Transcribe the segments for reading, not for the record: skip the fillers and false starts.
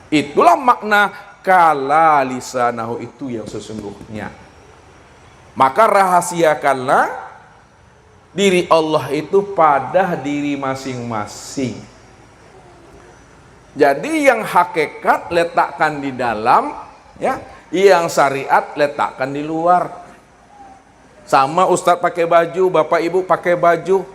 Itulah makna kala lisanahu itu yang sesungguhnya. Maka rahasiakanlah diri Allah itu pada diri masing-masing. Jadi yang hakikat letakkan di dalam, ya, yang syariat letakkan di luar. Sama Ustadz pakai baju, Bapak Ibu pakai baju,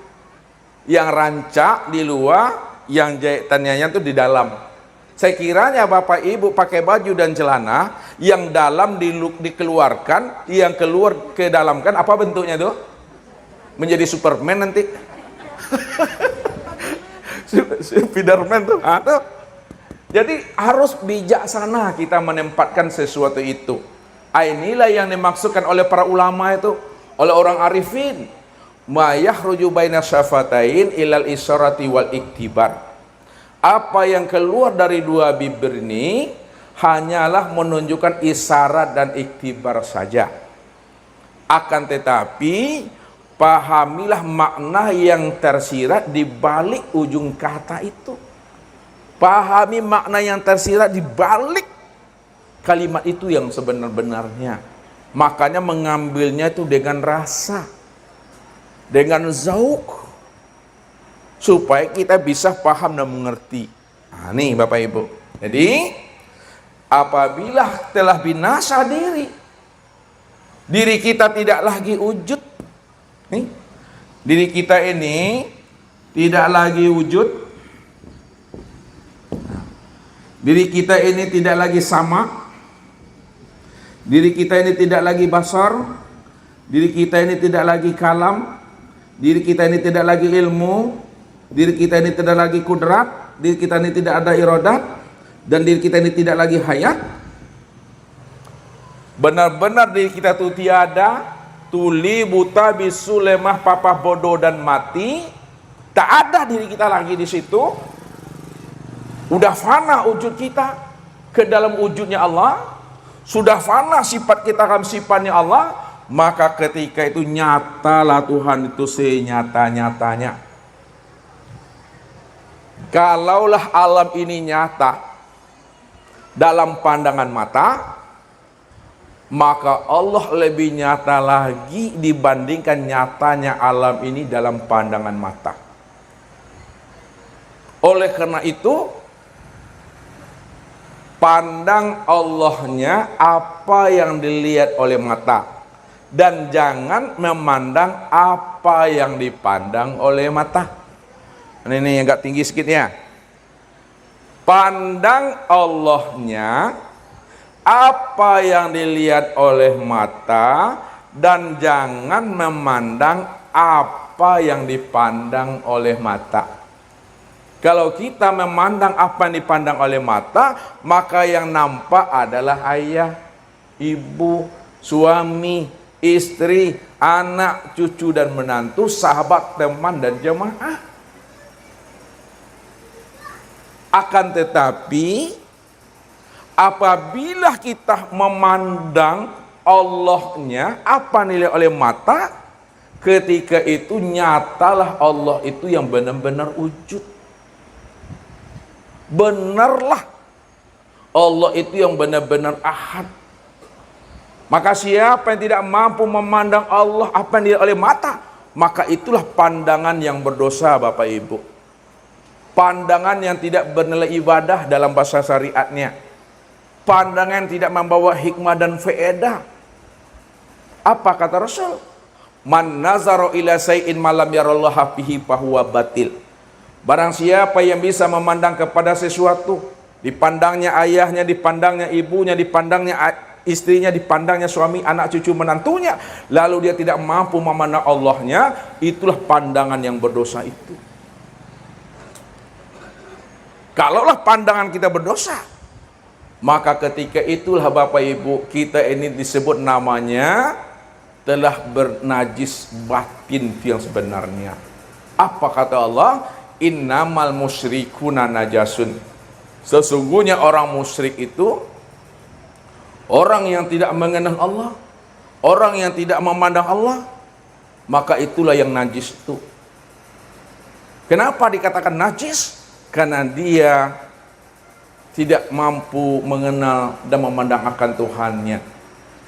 yang rancak di luar, yang jahitannya itu di dalam. Sekiranya Bapak Ibu pakai baju dan celana, yang dalam dikeluarkan, yang keluar ke dalam, kan apa bentuknya tuh? Menjadi Superman nanti. Spiderman tuh. Tuh. Jadi harus bijaksana kita menempatkan sesuatu itu. Inilah yang dimaksudkan oleh para ulama itu, oleh orang arifin. Ma yakhruju baina syafatain ilal isyarati wal iktibar. Apa yang keluar dari dua bibir ini hanyalah menunjukkan isyarat dan iktibar saja. Akan tetapi pahamilah makna yang tersirat di balik ujung kata itu. Pahami makna yang tersirat di balik kalimat itu yang sebenar-benarnya. Makanya mengambilnya itu dengan rasa, dengan zauk, supaya kita bisa paham dan mengerti. Nah, nih Bapak Ibu. Jadi apabila telah binasa diri kita tidak lagi wujud. Nih, diri kita ini tidak lagi wujud. Diri kita ini tidak lagi sama. Diri kita ini tidak lagi basar. Diri kita ini tidak lagi kalam. Diri kita ini tidak lagi ilmu. Diri kita ini tidak lagi kudrat, diri kita ini tidak ada iradat, dan diri kita ini tidak lagi hayat. Benar-benar diri kita itu tiada, tuli, buta, bisu, lemah, papah, bodoh, dan mati. Tak ada diri kita lagi di situ. Udah fana wujud kita ke dalam wujudnya Allah. Sudah fana sifat kita dalam sifatnya Allah. Maka ketika itu nyatalah Tuhan itu senyata-nyatanya. Kalaulah alam ini nyata dalam pandangan mata, maka Allah lebih nyata lagi dibandingkan nyatanya alam ini dalam pandangan mata. Oleh karena itu, pandang Allahnya apa yang dilihat oleh mata, dan jangan memandang apa yang dipandang oleh mata. Ini agak tinggi sedikit ya. Pandang Allahnya apa yang dilihat oleh mata, dan jangan memandang apa yang dipandang oleh mata. Kalau kita memandang apa yang dipandang oleh mata, maka yang nampak adalah ayah, ibu, suami, istri, anak, cucu, dan menantu, sahabat, teman, dan jemaah. Akan tetapi apabila kita memandang Allahnya apa nilai oleh mata, ketika itu nyatalah Allah itu yang benar-benar wujud. Benarlah Allah itu yang benar-benar ahad. Maka siapa yang tidak mampu memandang Allah apa yang dilihat oleh mata, maka itulah pandangan yang berdosa, Bapak Ibu. Pandangan yang tidak bernilai ibadah dalam bahasa syariatnya. Pandangan yang tidak membawa hikmah dan faedah. Apa kata Rasul? Man nazaro ila say'in malam yarallaha fihi fahuwa batil. Barang siapa yang bisa memandang kepada sesuatu, dipandangnya ayahnya, dipandangnya ibunya, dipandangnya istrinya, dipandangnya suami, anak, cucu, menantunya, lalu dia tidak mampu memandang Allahnya, itulah pandangan yang berdosa itu. Kalaulah pandangan kita berdosa, maka ketika itulah Bapak Ibu, kita ini disebut namanya telah bernajis batin yang sebenarnya. Apa kata Allah? Innamal musyrikuna najasun. Sesungguhnya orang musyrik itu orang yang tidak mengenal Allah, orang yang tidak memandang Allah, maka itulah yang najis itu. Kenapa dikatakan najis? Karena dia tidak mampu mengenal dan memandang akan Tuhannya.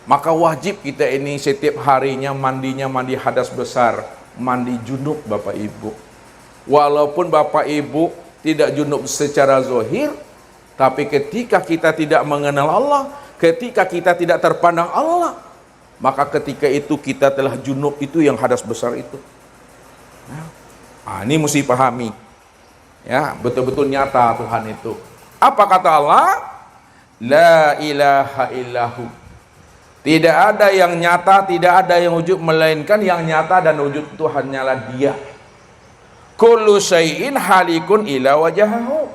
Maka wajib kita ini setiap harinya mandinya mandi hadas besar, mandi junub Bapak Ibu. Walaupun Bapak Ibu tidak junub secara zahir, tapi ketika kita tidak mengenal Allah, ketika kita tidak terpandang Allah, maka ketika itu kita telah junub, itu yang hadas besar itu. Ini mesti pahami. Ya, betul-betul nyata Tuhan itu. Apa kata Allah? La ilaha illahu. Tidak ada yang nyata, tidak ada yang wujud, melainkan yang nyata dan wujud itu hanyalah Dia. Kullu syai'in halikun ila wajahahu.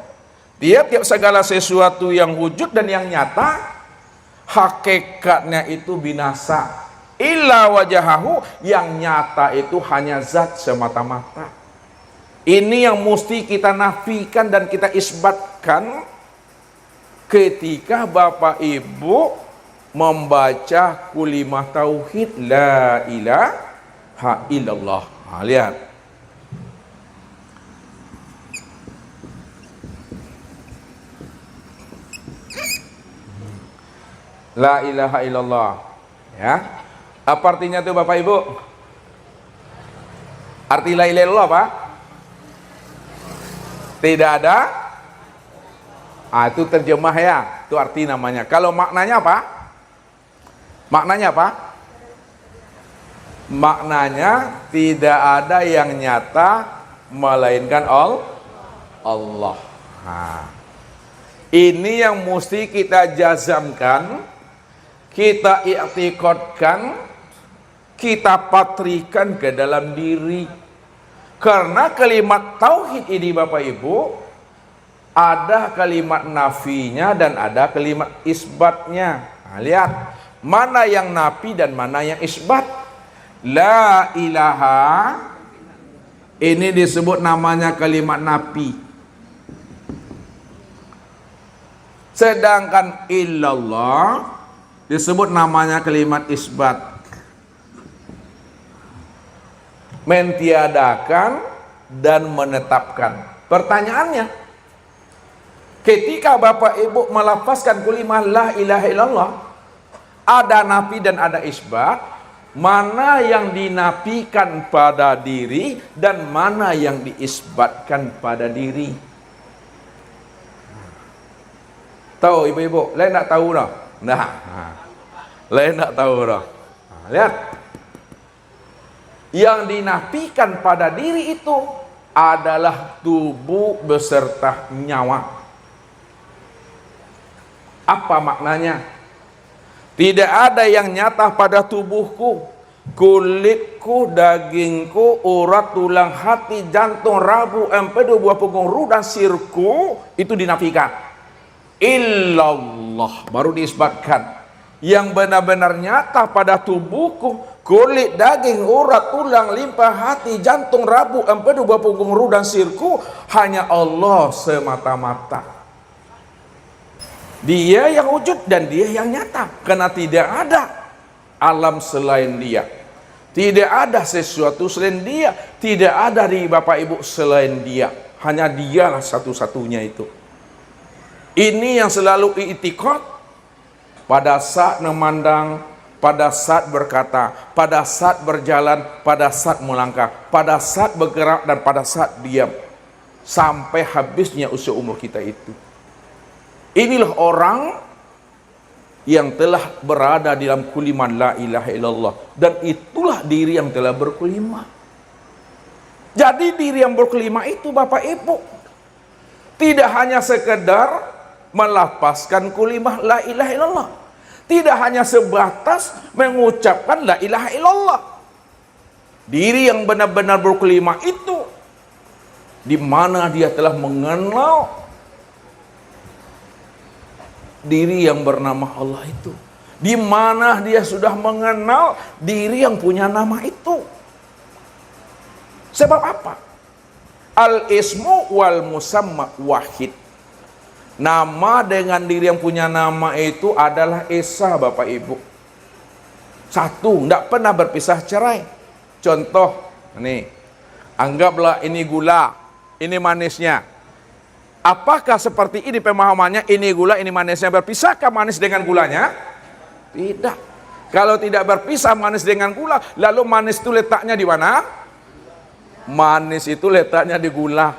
Tiap-tiap segala sesuatu yang wujud dan yang nyata, hakikatnya itu binasa. Illa wajahahu, yang nyata itu hanya zat semata-mata. Ini yang mesti kita nafikan dan kita isbatkan ketika Bapak Ibu membaca kulimah tauhid la ilaha illallah. Lihat. La ilaha illallah. Ya. Apa artinya itu Bapak Ibu? Arti la ilaha illallah apa? Tidak ada. Itu terjemah ya. Itu arti namanya. Kalau maknanya apa? Maknanya apa? Maknanya tidak ada yang nyata melainkan Allah. Ini yang mesti kita jazamkan, kita i'tiqadkan, kita patrikan ke dalam diri. Karena kalimat tauhid ini Bapak Ibu, ada kalimat nafinya dan ada kalimat isbatnya. Lihat. Mana yang nafi dan mana yang isbat. La ilaha, ini disebut namanya kalimat nafi. Sedangkan illallah disebut namanya kalimat isbat. Mentiadakan dan menetapkan. Pertanyaannya, ketika Bapak Ibu melafazkan kalimah la ilaha illallah, ada nafi dan ada isbat, mana yang dinafikan pada diri dan mana yang diisbatkan pada diri. Tahu ibu-ibu? Lain tak tahu dah. Lain tak tahu dah. Lihat. Yang dinafikan pada diri itu adalah tubuh beserta nyawa. Apa maknanya? Tidak ada yang nyata pada tubuhku, kulitku, dagingku, urat, tulang, hati, jantung, rabu, empedu, buah punggung, ruh, dan sirku, itu dinafikan. Illallah, baru diisbatkan. Yang benar-benar nyata pada tubuhku, kulit, daging, urat, tulang, limpa, hati, jantung, rabu, empedu, buah punggung, ruh, dan sirku, hanya Allah semata-mata. Dia yang wujud dan Dia yang nyata. Karena tidak ada alam selain Dia, tidak ada sesuatu selain Dia, tidak ada di Bapak Ibu selain Dia. Hanya Dialah satu-satunya itu. Ini yang selalu i'tiqad pada saat memandang, pada saat berkata, pada saat berjalan, pada saat melangkah, pada saat bergerak, dan pada saat diam, sampai habisnya usia umur kita itu. Inilah orang yang telah berada di dalam kuliman la ilaha illallah, dan itulah diri yang telah berkulimah. Jadi diri yang berkelima itu Bapak Ibu tidak hanya sekedar melafazkan kulimah la ilaha illallah, tidak hanya sebatas mengucapkan la ilaha illallah. Diri yang benar-benar berkelima itu di mana dia telah mengenal diri yang bernama Allah itu, di mana dia sudah mengenal diri yang punya nama itu. Sebab apa? Al-ismu wal musamma wahid. Nama dengan diri yang punya nama itu adalah esa Bapak Ibu. Satu, tidak pernah berpisah cerai. Contoh, nih, anggaplah ini gula, ini manisnya. Apakah seperti ini pemahamannya? Ini gula, ini manisnya. Berpisahkah manis dengan gulanya? Tidak. Kalau tidak berpisah manis dengan gula, lalu manis itu letaknya di mana? Manis itu letaknya di gula.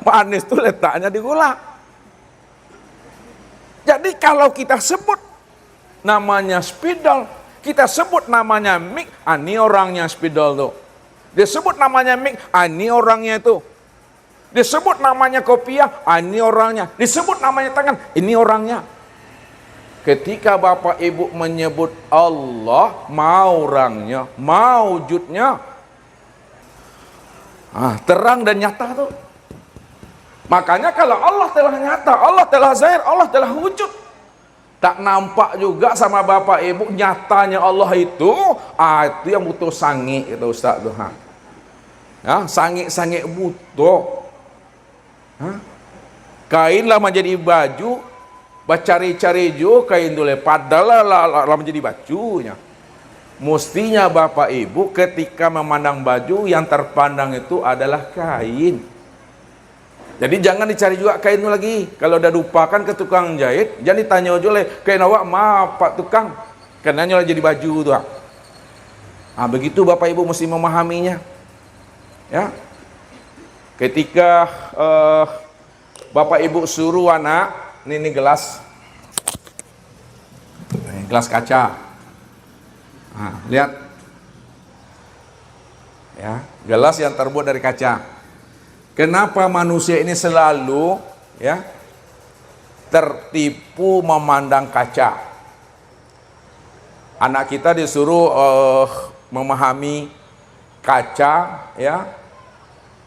Manis itu letaknya di gula. Jadi kalau kita sebut namanya spidol, kita sebut namanya mik, ini orangnya spidol tuh. Disebut namanya mik, ini orangnya itu. Disebut namanya kopiah, ini orangnya. Disebut namanya tangan, ini orangnya. Ketika Bapak Ibu menyebut Allah, mau orangnya, mau wujudnya, terang dan nyata tuh. Makanya kalau Allah telah nyata, Allah telah zahir, Allah telah wujud, tak nampak juga sama Bapak Ibu nyatanya Allah itu yang butuh sangi itu Ustaz tuh. Ya, sangi-sangi butuh. Kain lah menjadi baju, bacari-cari jo kain dulu padahal lah menjadi bajunya. Mestinya Bapak Ibu ketika memandang baju yang terpandang itu adalah kain. Jadi jangan dicari juga kain itu lagi. Kalau udah lupakan ke tukang jahit, jangan ditanya aja kain awak maaf Pak tukang, karena nyala jadi baju tuh. Begitu Bapak Ibu mesti memahaminya. Ya. Ketika Bapak Ibu suruh anak, ini gelas. Ini gelas kaca. Lihat. Ya, gelas yang terbuat dari kaca. Kenapa manusia ini selalu tertipu memandang kaca? Anak kita disuruh memahami kaca,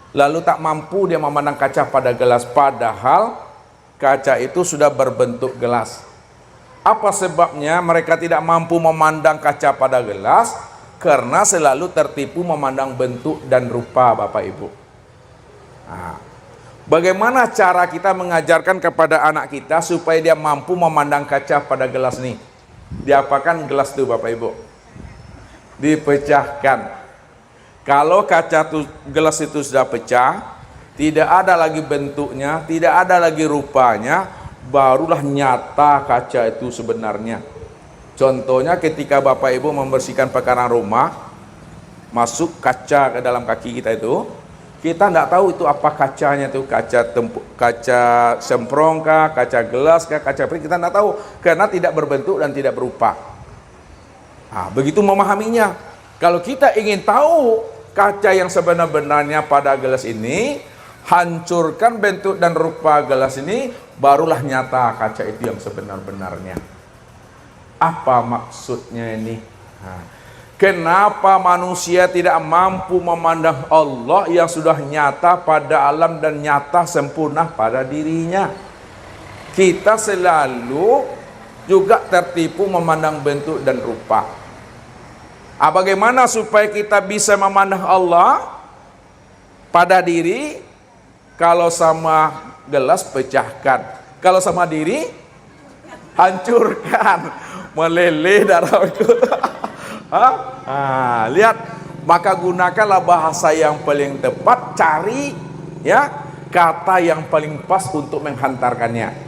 lalu tak mampu dia memandang kaca pada gelas, padahal kaca itu sudah berbentuk gelas. Apa sebabnya mereka tidak mampu memandang kaca pada gelas? Karena selalu tertipu memandang bentuk dan rupa Bapak Ibu. Bagaimana cara kita mengajarkan kepada anak kita supaya dia mampu memandang kaca pada gelas nih? Diapakan gelas itu Bapak Ibu? Dipecahkan. Kalau kaca gelas itu sudah pecah, tidak ada lagi bentuknya, tidak ada lagi rupanya, barulah nyata kaca itu sebenarnya. Contohnya ketika Bapak Ibu membersihkan pekaran rumah, masuk kaca ke dalam kaki kita itu, kita tidak tahu itu apa kacanya itu, kaca semprong kah, kaca gelas kah, kaca prik, kita tidak tahu karena tidak berbentuk dan tidak berupa. Begitu memahaminya. Kalau kita ingin tahu kaca yang sebenar-benarnya pada gelas ini, hancurkan bentuk dan rupa gelas ini, barulah nyata kaca itu yang sebenar-benarnya. Apa maksudnya ini? Kenapa manusia tidak mampu memandang Allah yang sudah nyata pada alam dan nyata sempurna pada dirinya? Kita selalu juga tertipu memandang bentuk dan rupa. Bagaimana supaya kita bisa memandang Allah pada diri? Kalau sama gelas pecahkan, kalau sama diri hancurkan, meleleh darah itu. Lihat, maka gunakanlah bahasa yang paling tepat, cari kata yang paling pas untuk menghantarkannya.